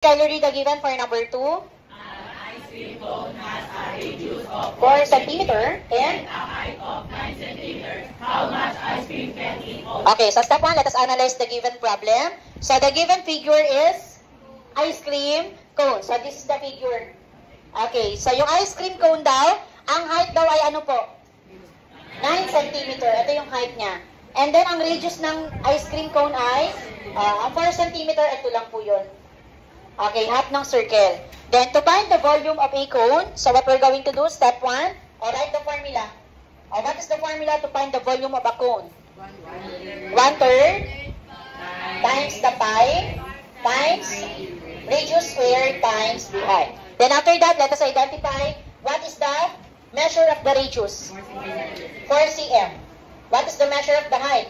Can you read the given for number 2? An ice cream cone has a radius of 4 centimeter and a height of 9 centimeters. How much ice cream can it hold? okay, so step 1, let us analyze the given problem. So the given figure is ice cream cone. So this is the figure. Okay, so yung ice cream cone daw, ang height daw ay ano po? 9 centimeter. Ito yung height niya. And then ang radius ng ice cream cone ay 4 centimeter. Ito lang po yun. Okay, half ng circle. Then to find the volume of a cone, so what we're going to do, step 1, write the formula. What is the formula to find the volume of a cone? 1/3 times the pi times radius squared times the height. Then after that, let us identify what is the measure of the radius? 4 cm. What is the measure of the height?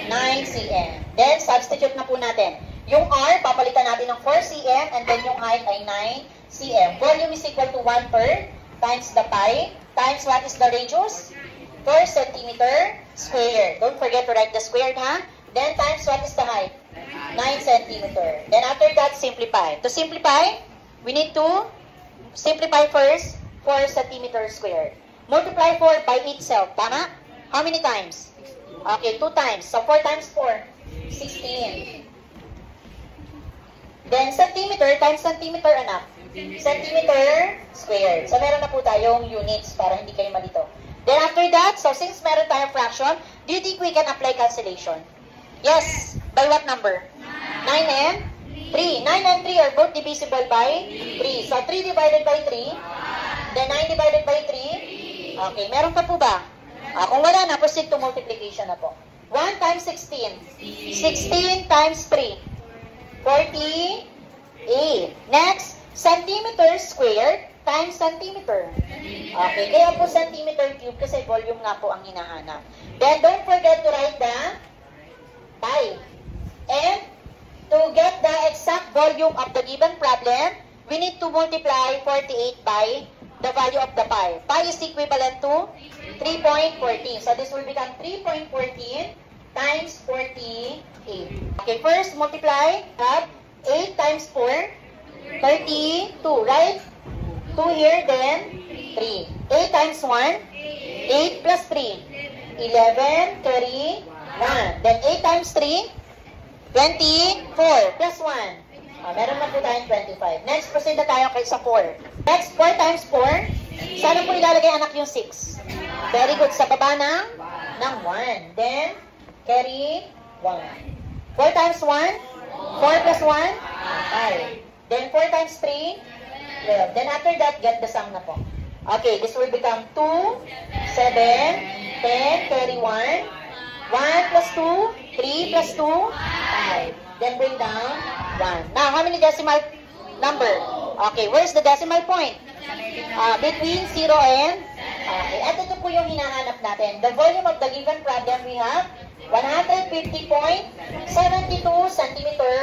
9 cm. Then substitute na po natin. Yung R, papalitan natin ng 4 cm and then yung height ay 9 cm. Volume is equal to 1/3 times the pi times what is the radius? 4 centimeter squared. Don't forget to write the squared, ha? Then times what is the height? 9 centimeter. Then after that, simplify. To simplify, we need to simplify first 4 centimeter squared. Multiply 4 by itself. Tama? How many times? Okay, 2 times. So 4 times 4, 16. Then centimeter times centimeter, anak. Centimeter squared. So meron na po tayong units para hindi kayo malito. Then after that, so since meron tayong fraction, do you think we can apply cancellation? Yes. By what number? 9 and 3. 9 and 3 are both divisible by 3. So 3 divided by 3. Then 9 divided by 3. Okay, meron pa po ba? Kung wala na, proceed to multiplication na po. 1 times 16. 16 times 3. 48. Next, centimeter squared times centimeter. Okay, kaya po centimeter cube kasi volume nga po ang hinahanap. Then don't forget to write the pi. And to get the exact volume of the given problem, we need to multiply 48 by the value of the pi. Pi is equivalent to 3.14. So this will become 3.14 times 48. Okay, first multiply. Have 8 times 4, 32, right? 2 here, then 3. 8 times 1, 8 plus 3, 11, 31. Then 8 times 3, 24 plus 1. Meron na po tayong 25. Next, proceed na tayo kay sa 4. Next, 4 times 4. Sana po ilalagay anak yung 6. Very good. Sa baba ng 1. Then, carry 1. 4 times 1, 4 plus 1, 5. Then 4 times 3, 12. Then after that, get the sum na po. Okay, this will become 2, 7, 10, carry 1. 1 plus 2, 3 plus 2, 5. Then bring down 1. Now, how many decimal number? Okay, where's the decimal point? Between 0 and... Okay, at ito po yung hinahanap natin. The volume of the given problem we have 150.72 centimeter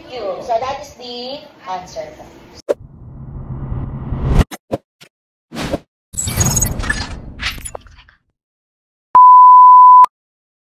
cube. So that is the answer.